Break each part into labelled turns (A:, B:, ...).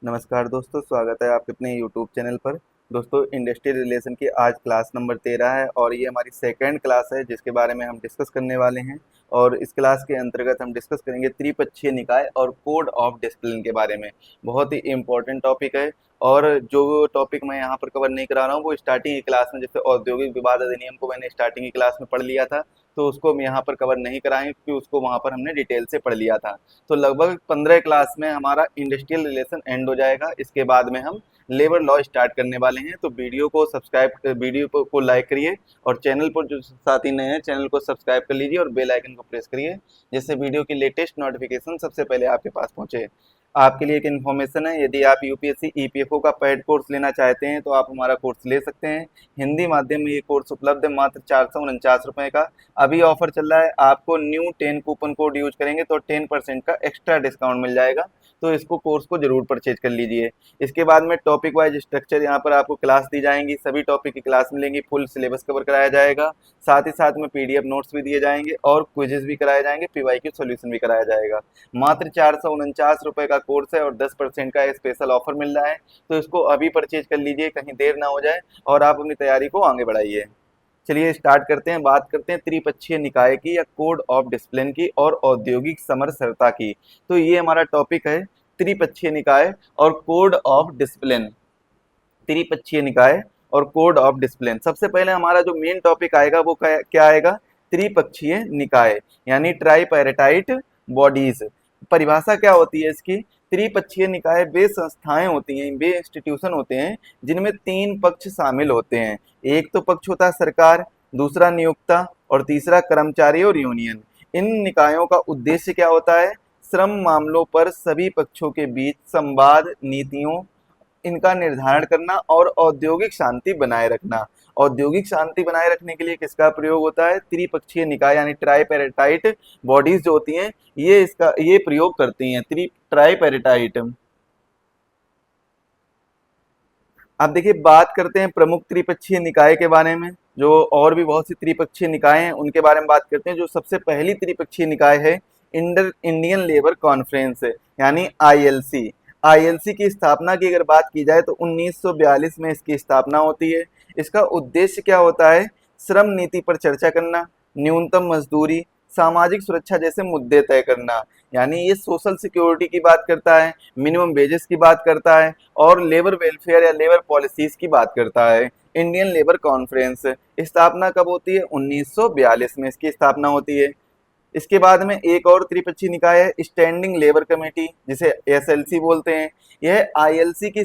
A: नमस्कार दोस्तों, स्वागत है आपके अपने यूट्यूब चैनल पर। दोस्तों, इंडस्ट्रियल रिलेशन की आज क्लास नंबर 13 है और ये हमारी सेकंड क्लास है जिसके बारे में हम डिस्कस करने वाले हैं। और इस क्लास के अंतर्गत हम डिस्कस करेंगे त्रिपक्षीय निकाय और कोड ऑफ डिसिप्लिन के बारे में। बहुत ही इंपॉर्टेंट टॉपिक है। और जो टॉपिक मैं यहाँ पर कवर नहीं करा रहा हूँ वो स्टार्टिंग की क्लास में, जैसे औद्योगिक विवाद अधिनियम को मैंने स्टार्टिंग की क्लास में पढ़ लिया था, तो उसको हम यहाँ पर कवर नहीं कराएंगे क्योंकि उसको वहाँ पर हमने डिटेल से पढ़ लिया था। तो लगभग 15 क्लास में हमारा इंडस्ट्रियल रिलेशन एंड हो जाएगा। इसके बाद में हम लेबर लॉ स्टार्ट करने वाले हैं। तो वीडियो को लाइक करिए और चैनल पर जो साथी नए हैं चैनल को सब्सक्राइब कर लीजिए और बेल आइकन को प्रेस करिए, जिससे वीडियो की लेटेस्ट नोटिफिकेशन सबसे पहले आपके पास पहुंचे। आपके लिए एक इन्फॉर्मेशन है, यदि आप यूपीएससी ईपीएफओ का पेड कोर्स लेना चाहते हैं तो आप हमारा कोर्स ले सकते हैं। हिंदी माध्यम में ये कोर्स उपलब्ध है मात्र 449 रुपये का। अभी ऑफर चल रहा है, आपको न्यू 10 कूपन कोड यूज करेंगे तो 10% का एक्स्ट्रा डिस्काउंट मिल जाएगा। तो इसको कोर्स को जरूर परचेज कर लीजिए। इसके बाद में टॉपिक वाइज स्ट्रक्चर यहाँ पर आपको क्लास दी जाएंगी, सभी टॉपिक की क्लास मिलेंगी, फुल सिलेबस कवर कराया जाएगा। साथ ही साथ में पीडीएफ नोट्स भी दिए जाएंगे और क्विजेस भी कराए जाएंगे, पीवाईक्यू सॉल्यूशन भी कराया जाएगा। मात्र 449 रुपये का कोर्स है और 10% का स्पेशल ऑफर मिल रहा है। तो इसको अभी परचेज कर लीजिए, कहीं देर ना हो जाए और आप अपनी तैयारी को आगे बढ़ाइए। चलिए स्टार्ट करते हैं। बात करते हैं त्रिपक्षीय निकाय की या कोड ऑफ डिसिप्लिन की और औद्योगिक समरसता की। तो ये हमारा टॉपिक है, त्रिपक्षीय निकाय और कोड ऑफ डिसिप्लिन। त्रिपक्षीय निकाय और कोड ऑफ डिसिप्लिन, सबसे पहले हमारा जो मेन टॉपिक आएगा वो क्या आएगा? त्रिपक्षीय निकाय यानी ट्राइपैरेटाइट बॉडीज। परिभाषा क्या होती है इसकी? त्रिपक्षीय निकाय वे संस्थाएं होती हैं, वे इंस्टीट्यूशन होते हैं जिनमें 3 पक्ष शामिल होते हैं। एक तो पक्ष होता है सरकार, दूसरा नियोक्ता और तीसरा कर्मचारी और यूनियन। इन निकायों का उद्देश्य क्या होता है? श्रम मामलों पर सभी पक्षों के बीच संवाद, नीतियों इनका निर्धारण करना और औद्योगिक शांति बनाए रखना। औद्योगिक शांति बनाए रखने के लिए किसका प्रयोग होता है? त्रिपक्षीय निकाय यानी ट्राइपैरेटाइट बॉडीज जो होती हैं ये प्रयोग करती हैं। ट्राइपैरेटाइट। अब देखिए, बात करते हैं प्रमुख त्रिपक्षीय निकाय के बारे में। जो और भी बहुत सी त्रिपक्षीय निकाय हैं उनके बारे में बात करते हैं। जो सबसे पहली त्रिपक्षीय निकाय है इंडियन लेबर कॉन्फ्रेंस यानी आईएलसी। आईएलसी की स्थापना की अगर बात की जाए तो 1942 में इसकी स्थापना होती है। इसका उद्देश्य क्या होता है? श्रम नीति पर चर्चा करना, न्यूनतम मजदूरी, सामाजिक सुरक्षा जैसे मुद्दे तय करना। यानी ये सोशल सिक्योरिटी की बात करता है, मिनिमम वेजेस की बात करता है और लेबर वेलफेयर या लेबर पॉलिसीज की बात करता है। इंडियन लेबर कॉन्फ्रेंस स्थापना कब होती है? 1942 में इसकी स्थापना होती है। इसके बाद में एक और त्रिपक्षीय निकाय है स्टैंडिंग लेबर कमेटी, जिसे एसएलसी बोलते हैं। यह आईएलसी की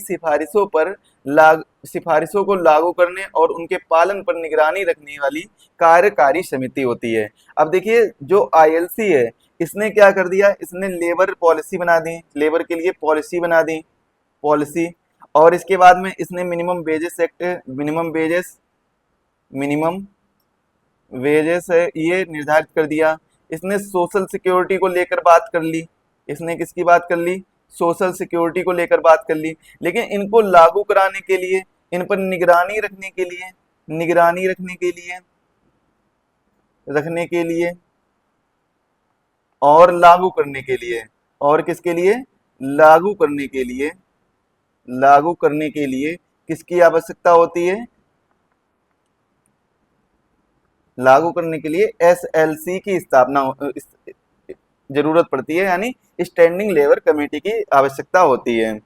A: सिफारिशों को लागू करने और उनके पालन पर निगरानी रखने वाली कार्यकारी समिति होती है। अब देखिए, जो आईएलसी है इसने क्या कर दिया? इसने लेबर पॉलिसी बना दी, लेबर के लिए पॉलिसी बना दी, पॉलिसी। और इसके बाद में इसने मिनिमम वेजेस है ये निर्धारित कर दिया। इसने सोशल सिक्योरिटी को लेकर बात कर ली। इसने किसकी बात कर ली? सोशल सिक्योरिटी को लेकर बात कर ली। लेकिन इनको लागू कराने के लिए, इन पर निगरानी रखने के लिए और लागू करने के लिए, और किसके लिए? लागू करने के लिए किसकी आवश्यकता होती है? लागू करने के लिए एसएलसी की जरूरत पड़ती है, यानी स्टैंडिंग लेबर कमेटी की आवश्यकता होती है।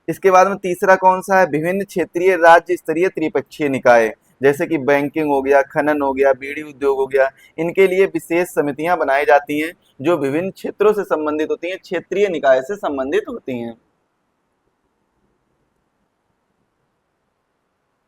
A: इसके बाद में तीसरा कौन सा है? विभिन्न क्षेत्रीय राज्य स्तरीय त्रिपक्षीय निकाय, जैसे कि बैंकिंग हो गया, खनन हो गया, बीड़ी उद्योग हो गया। इनके लिए विशेष समितियां बनाई जाती हैं जो विभिन्न क्षेत्रों से संबंधित होती हैं, क्षेत्रीय निकाय से संबंधित होती हैं।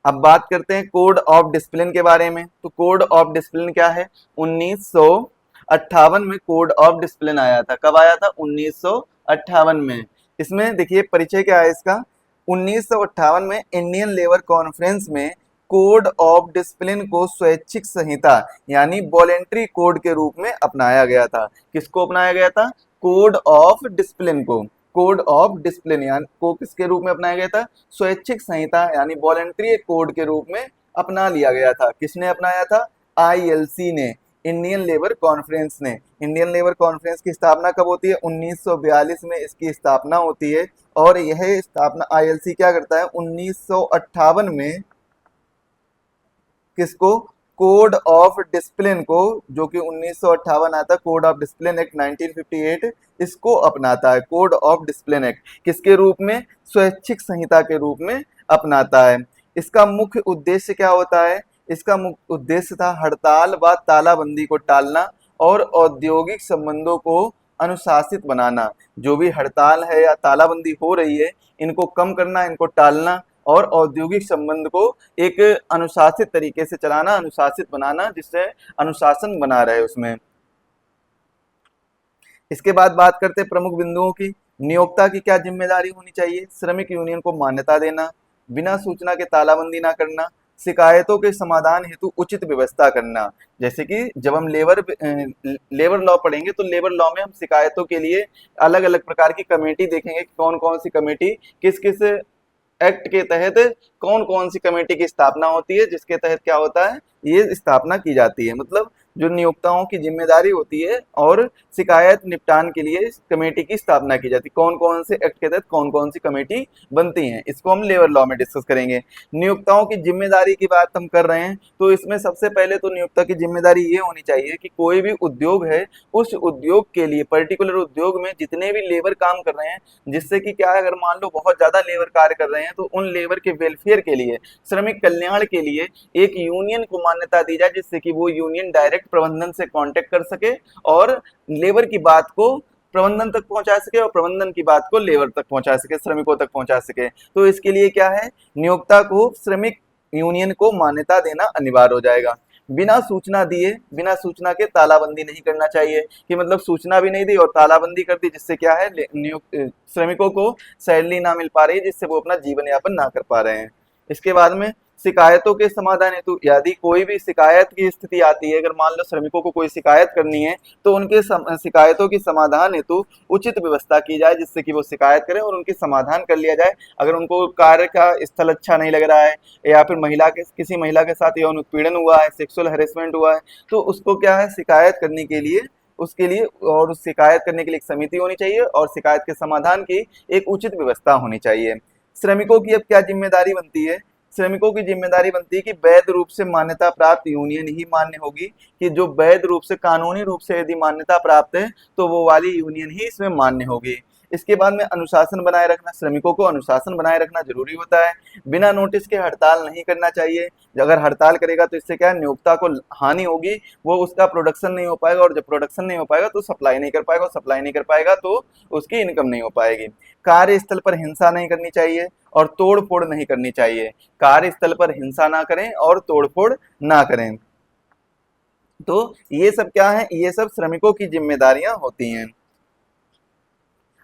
A: अब बात करते हैं कोड ऑफ डिसिप्लिन के बारे में। तो कोड ऑफ डिसिप्लिन क्या है? 1958 में कोड ऑफ डिसिप्लिन आया था। कब आया था? 1958 में। इसमें देखिए परिचय क्या है इसका। 1958 में इंडियन लेबर कॉन्फ्रेंस में कोड ऑफ डिसिप्लिन को स्वैच्छिक संहिता यानी वॉलेंट्री कोड के रूप में अपनाया गया था। किसको अपनाया गया था? कोड ऑफ डिसिप्लिन को। कोड ऑफ डिसिप्लिन यानी को किसके रूप में अपनाया गया था? स्वैच्छिक संहिता यानी वॉलेंट्री कोड के रूप में अपना लिया गया था। किसने अपनाया था? आईएलसी ने, इंडियन लेबर कॉन्फ्रेंस ने। इंडियन लेबर कॉन्फ्रेंस की स्थापना कब होती है? 1942 में इसकी स्थापना होती है। और यह स्थापना आईएलसी क्या करता है? 1958 में किसको? कोड ऑफ डिसिप्लिन को, जो कि 1958 आता है, कोड ऑफ डिसिप्लिन एक्ट 1958, इसको अपनाता है। कोड ऑफ डिसिप्लिन एक्ट किसके रूप में? स्वैच्छिक संहिता के रूप में अपनाता है। इसका मुख्य उद्देश्य क्या होता है? इसका मुख्य उद्देश्य था हड़ताल व तालाबंदी को टालना और औद्योगिक संबंधों को अनुशासित बनाना। जो भी हड़ताल है या तालाबंदी हो रही है, इनको कम करना, इनको टालना और औद्योगिक संबंध को एक अनुशासित तरीके से चलाना, अनुशासित बनाना, जिससे अनुशासन बना रहे उसमें। इसके बाद बात करते हैं प्रमुख बिंदुओं की। नियोक्ता की क्या जिम्मेदारी होनी चाहिए? श्रमिक यूनियन को मान्यता देना, बिना सूचना के तालाबंदी ना करना, शिकायतों के समाधान हेतु उचित व्यवस्था करना। जैसे कि जब हम लेबर लॉ पढ़ेंगे तो लेबर लॉ में हम शिकायतों के लिए अलग अलग प्रकार की कमेटी देखेंगे कि कौन कौन सी कमेटी किस किस एक्ट के तहत कौन कौन सी कमेटी की स्थापना होती है, जिसके तहत क्या होता है, ये स्थापना की जाती है। मतलब जो नियोक्ताओं की जिम्मेदारी होती है और शिकायत निपटान के लिए इस कमेटी की स्थापना की जाती है। कौन कौन से एक्ट के तहत कौन कौन सी कमेटी बनती हैं, इसको हम लेबर लॉ में डिस्कस करेंगे। नियोक्ताओं की जिम्मेदारी की बात हम कर रहे हैं तो इसमें सबसे पहले तो नियोक्ता की जिम्मेदारी ये होनी चाहिए कि कोई भी उद्योग है, उस उद्योग के लिए, पर्टिकुलर उद्योग में जितने भी लेबर काम कर रहे हैं, जिससे कि क्या है, अगर मान लो बहुत ज्यादा लेबर कार्य कर रहे हैं तो उन लेबर के वेलफेयर के लिए, श्रमिक कल्याण के लिए एक यूनियन को मान्यता दी जाए, जिससे कि वो यूनियन डायरेक्ट प्रबंधन से कांटेक्ट कर सके और लेबर की बात को प्रबंधन तक पहुंचा सके और प्रबंधन की बात को लेबर तक पहुंचा सके, श्रमिकों तक पहुंचा सके। तो इसके लिए क्या है, नियोक्ता को श्रमिक यूनियन को मान्यता देना अनिवार्य हो जाएगा। बिना सूचना दिए, बिना सूचना के तालाबंदी नहीं करना चाहिए, कि मतलब सूचना भी नहीं दी और तालाबंदी कर दी, जिससे क्या है, श्रमिकों को सैलरी ना मिल पा रही है, जिससे वो अपना जीवन यापन ना कर पा रहे हैं। इसके बाद में शिकायतों के समाधान हेतु, यदि कोई भी शिकायत की स्थिति आती है, अगर मान लो श्रमिकों को कोई शिकायत करनी है तो उनके शिकायतों की समाधान हेतु उचित व्यवस्था की जाए, जिससे कि वो शिकायत करें और उनकी समाधान कर लिया जाए। अगर उनको कार्य का स्थल अच्छा नहीं लग रहा है या फिर किसी महिला के साथ यौन उत्पीड़न हुआ है, सेक्सुअल हेरेसमेंट हुआ है, तो उसको क्या है, शिकायत करने के लिए, उसके लिए और उस शिकायत करने के लिए एक समिति होनी चाहिए और शिकायत के समाधान की एक उचित व्यवस्था होनी चाहिए। श्रमिकों की अब क्या जिम्मेदारी बनती है? श्रमिकों की जिम्मेदारी बनती है कि वैध रूप से मान्यता प्राप्त यूनियन ही मान्य होगी, कि जो वैध रूप से, कानूनी रूप से यदि मान्यता प्राप्त है तो वो वाली यूनियन ही इसमें मान्य होगी। इसके बाद में अनुशासन बनाए रखना, श्रमिकों को अनुशासन बनाए रखना जरूरी होता है। बिना नोटिस के हड़ताल नहीं करना चाहिए। अगर हड़ताल करेगा तो इससे क्या है, नियोक्ता को हानि होगी, वो उसका प्रोडक्शन नहीं हो पाएगा और जब प्रोडक्शन नहीं हो पाएगा तो सप्लाई नहीं कर पाएगा, सप्लाई नहीं कर पाएगा तो उसकी इनकम नहीं हो पाएगी। कार्यस्थल पर हिंसा नहीं करनी चाहिए और तोड़ फोड़ नहीं करनी चाहिए। कार्यस्थल पर हिंसा ना करें और तोड़ फोड़ ना करें। तो ये सब क्या है, ये सब श्रमिकों की जिम्मेदारियां होती हैं।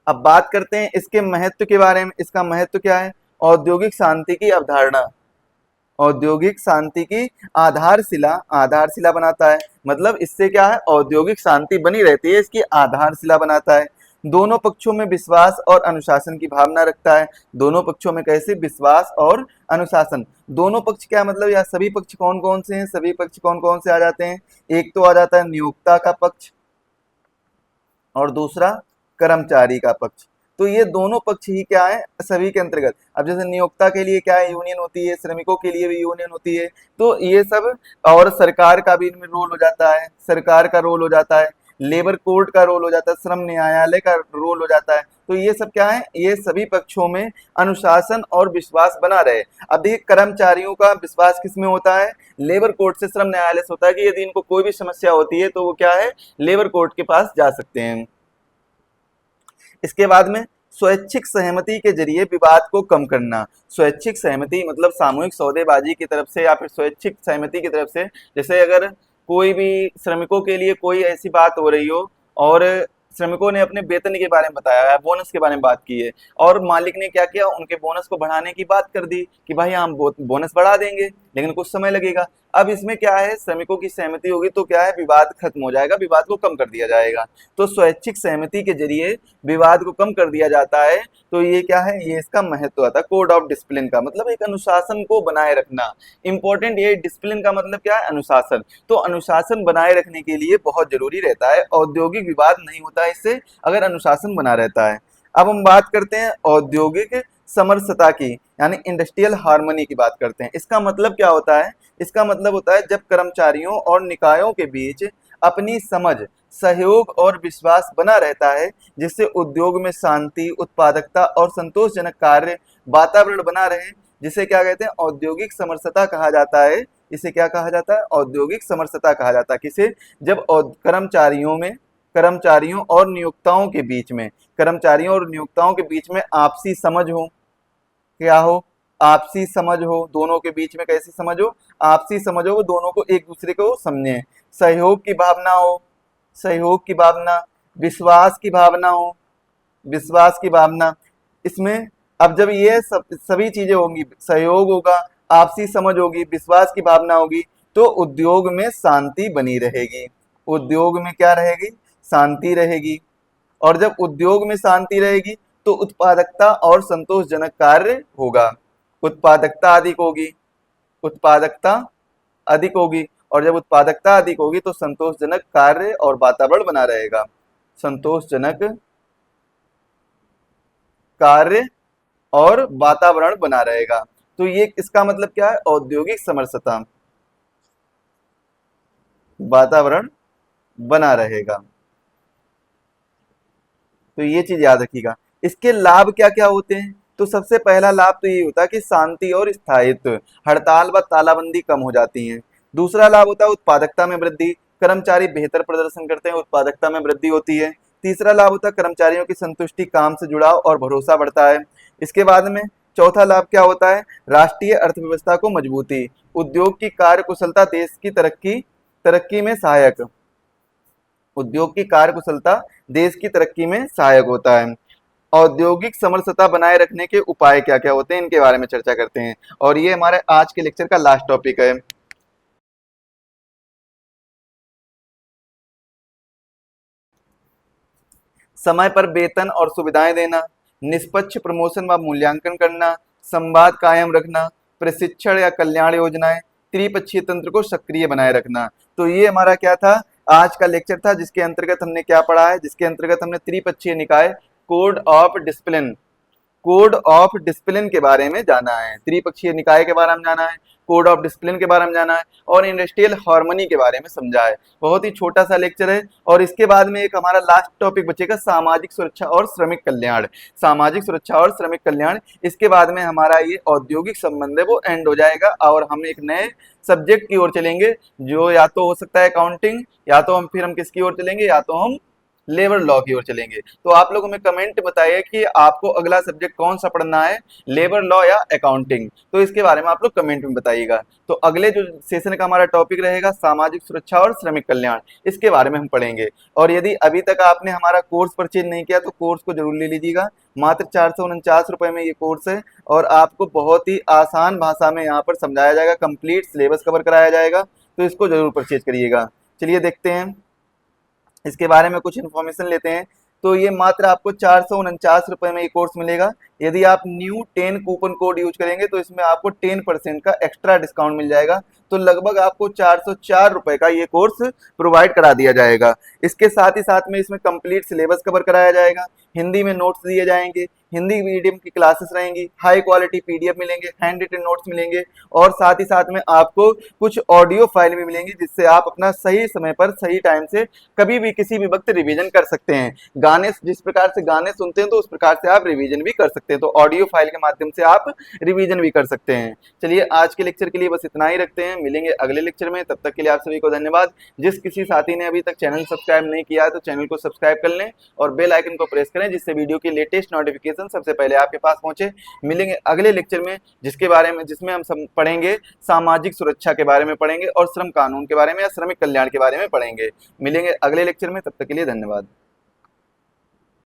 A: अब बात करते हैं इसके महत्व के बारे में। इसका महत्व क्या है? औद्योगिक शांति की अवधारणा, औद्योगिक शांति की आधारशिला, आधारशिला बनाता है। मतलब इससे क्या है, औद्योगिक शांति बनी रहती है, इसकी आधारशिला बनाता है। दोनों पक्षों में विश्वास और अनुशासन की भावना रखता है। दोनों पक्षों में कैसे? विश्वास और अनुशासन। दोनों पक्ष क्या मतलब, या सभी पक्ष कौन कौन से हैं? सभी पक्ष कौन कौन से आ जाते हैं? एक तो आ जाता है नियोक्ता का पक्ष और दूसरा कर्मचारी का पक्ष। तो ये दोनों पक्ष ही क्या है, सभी के अंतर्गत। अब जैसे नियोक्ता के लिए क्या है, यूनियन होती है, श्रमिकों के लिए भी यूनियन होती है, तो ये सब, और सरकार का भी इनमें रोल हो जाता है, सरकार का रोल हो जाता है, लेबर कोर्ट का रोल हो जाता है, श्रम न्यायालय का रोल हो जाता है। तो ये सब क्या है, ये सभी पक्षों में अनुशासन और विश्वास बना रहे। अब देखिए, कर्मचारियों का विश्वास किस में होता है? लेबर कोर्ट से, श्रम न्यायालय से होता है, कि यदि इनको कोई भी समस्या होती है तो वो क्या है, लेबर कोर्ट के पास जा सकते हैं। इसके बाद में स्वैच्छिक सहमति के जरिए विवाद को कम करना। स्वैच्छिक सहमति मतलब सामूहिक सौदेबाजी की तरफ से या फिर स्वैच्छिक सहमति की तरफ से, जैसे अगर कोई भी श्रमिकों के लिए कोई ऐसी बात हो रही हो और श्रमिकों ने अपने वेतन के बारे में बताया है, बोनस के बारे में बात की है, और मालिक ने क्या किया, उनके बोनस को बढ़ाने की बात कर दी कि भाई हम बोनस बढ़ा देंगे लेकिन कुछ समय लगेगा। अब इसमें क्या है, श्रमिकों की सहमति होगी तो क्या है, विवाद खत्म हो जाएगा, विवाद को कम कर दिया जाएगा। तो स्वैच्छिक सहमति के जरिए विवाद को कम कर दिया जाता है। तो ये क्या है, ये इसका महत्व आता है कोड ऑफ डिसिप्लिन का, मतलब एक अनुशासन को बनाए रखना। इंपॉर्टेंट ये डिसिप्लिन का मतलब क्या है, अनुशासन। तो अनुशासन बनाए रखने के लिए बहुत जरूरी रहता है, औद्योगिक विवाद नहीं होता है इससे, अगर अनुशासन बना रहता है। अब हम बात करते हैं औद्योगिक समरसता की, यानी इंडस्ट्रियल हार्मनी की बात करते हैं। इसका मतलब क्या होता है, इसका मतलब होता है जब कर्मचारियों और निकायों के बीच अपनी समझ, सहयोग और विश्वास बना रहता है, जिससे उद्योग में शांति, उत्पादकता और संतोषजनक कार्य वातावरण बना रहे, जिसे क्या कहते हैं, औद्योगिक समरसता कहा जाता है। इसे क्या कहा जाता है, औद्योगिक समरसता कहा जाता है। किसे, जब कर्मचारियों और नियोक्ताओं के बीच में, कर्मचारियों और नियोक्ताओं के बीच में आपसी समझ हो, क्या हो, आपसी समझ हो, दोनों के बीच में कैसी समझ हो, आपसी समझ हो, दोनों को एक दूसरे को समझे, सहयोग की भावना हो, सहयोग की भावना, विश्वास की भावना हो, विश्वास की भावना। इसमें अब जब ये सभी चीजें होंगी, सहयोग होगा, आपसी समझ होगी, विश्वास की भावना होगी, तो उद्योग में शांति बनी रहेगी। उद्योग में क्या रहेगी, शांति रहेगी। और जब उद्योग में शांति रहेगी तो उत्पादकता और संतोषजनक कार्य होगा, उत्पादकता अधिक होगी, उत्पादकता अधिक होगी। और जब उत्पादकता अधिक होगी तो संतोषजनक कार्य और वातावरण बना रहेगा, संतोषजनक कार्य और वातावरण बना रहेगा। तो ये इसका मतलब क्या है, औद्योगिक समरसता, वातावरण बना रहेगा। तो ये चीज याद रखिएगा। इसके लाभ क्या क्या होते हैं, तो सबसे पहला लाभ तो ये होता है कि शांति और स्थायित्व, हड़ताल व तालाबंदी कम हो जाती है। दूसरा लाभ होता है उत्पादकता में वृद्धि, कर्मचारी बेहतर प्रदर्शन करते हैं, उत्पादकता में वृद्धि होती है। तीसरा लाभ होता है कर्मचारियों की संतुष्टि, काम से जुड़ाव और भरोसा बढ़ता है। इसके बाद में चौथा लाभ क्या होता है, राष्ट्रीय अर्थव्यवस्था को मजबूती, उद्योग की कार्य कुशलता देश की तरक्की तरक्की में सहायक, उद्योग की कार्य कुशलता देश की तरक्की में सहायक होता है। औद्योगिक समरसता बनाए रखने के उपाय क्या क्या होते हैं, इनके बारे में चर्चा करते हैं, और ये हमारे आज के लेक्चर का लास्ट टॉपिक है। समय पर वेतन और सुविधाएं देना, निष्पक्ष प्रमोशन व मूल्यांकन करना, संवाद कायम रखना, प्रशिक्षण या कल्याण योजनाएं, त्रिपक्षीय तंत्र को सक्रिय बनाए रखना। तो ये हमारा क्या था, आज का लेक्चर था, जिसके अंतर्गत हमने क्या पढ़ा है, जिसके अंतर्गत हमने त्रिपक्षीय निकाय, code of discipline, code of discipline के बारे में जाना है, त्रिपक्षीय निकाय के बारे में जाना है, कोड ऑफ डिसिप्लिन के बारे में जाना है, और इंडस्ट्रियल हार्मनी के बारे में समझा है। बहुत ही छोटा सा लेक्चर है। और इसके बाद में एक हमारा लास्ट टॉपिक बचेगा, सामाजिक सुरक्षा और श्रमिक कल्याण, सामाजिक सुरक्षा और श्रमिक कल्याण। इसके बाद में हमारा ये औद्योगिक संबंध है वो एंड हो जाएगा, और हम एक नए सब्जेक्ट की ओर चलेंगे, जो या तो हो सकता है अकाउंटिंग, या तो हम किसकी ओर चलेंगे, या तो हम लेबर लॉ की ओर चलेंगे। तो आप लोग हमें कमेंट बताइए कि आपको अगला सब्जेक्ट कौन सा पढ़ना है, लेबर लॉ या अकाउंटिंग, तो इसके बारे में आप लोग कमेंट में बताइएगा। तो अगले जो सेशन का हमारा टॉपिक रहेगा सामाजिक सुरक्षा और श्रमिक कल्याण, इसके बारे में हम पढ़ेंगे। और यदि अभी तक आपने हमारा कोर्स परचेज नहीं किया तो कोर्स को जरूर ले लीजिएगा, मात्र 449 रुपए में ये कोर्स है, और आपको बहुत ही आसान भाषा में यहाँ पर समझाया जाएगा, कंप्लीट सिलेबस कवर कराया जाएगा, तो इसको जरूर परचेज करिएगा। चलिए देखते हैं इसके बारे में कुछ इन्फॉर्मेशन लेते हैं। तो ये मात्र आपको 449 रुपए में ये कोर्स मिलेगा। यदि आप न्यू 10 कूपन कोड यूज करेंगे तो इसमें आपको 10% का एक्स्ट्रा डिस्काउंट मिल जाएगा। तो लगभग आपको 404 रुपए का ये कोर्स प्रोवाइड करा दिया जाएगा। इसके साथ ही साथ में इसमें कंप्लीट सिलेबस कवर कराया जाएगा, हिंदी में नोट्स दिए जाएंगे, हिंदी मीडियम की क्लासेस रहेंगी, हाई क्वालिटी पीडीएफ मिलेंगे, हैंड रिटन नोट्स मिलेंगे, और साथ ही साथ में आपको कुछ ऑडियो फाइल भी मिलेंगी, जिससे आप अपना सही समय पर सही टाइम से कभी भी किसी भी वक्त रिवीजन कर सकते हैं। गाने जिस प्रकार से गाने सुनते हैं तो उस प्रकार से आप रिवीजन भी कर सकते हैं, तो ऑडियो फाइल के माध्यम से आप रिवीजन भी कर सकते हैं। चलिए आज के लेक्चर के लिए बस इतना ही रखते हैं, मिलेंगे अगले लेक्चर में, तब तक के लिए आप सभी को धन्यवाद। जिस किसी साथी ने अभी तक चैनल सब्सक्राइब नहीं किया है तो चैनल को सब्सक्राइब कर लें और बेल आइकन को प्रेस करें, जिससे वीडियो की लेटेस्ट नोटिफिकेशन सबसे पहले आपके पास पहुंचे। मिलेंगे अगले लेक्चर में, जिसमें हम पढ़ेंगे सामाजिक सुरक्षा के बारे में पढ़ेंगे, और श्रम कानून के बारे में या श्रमिक कल्याण के बारे में पढ़ेंगे। मिलेंगे अगले लेक्चर में, तब तक के लिए धन्यवाद।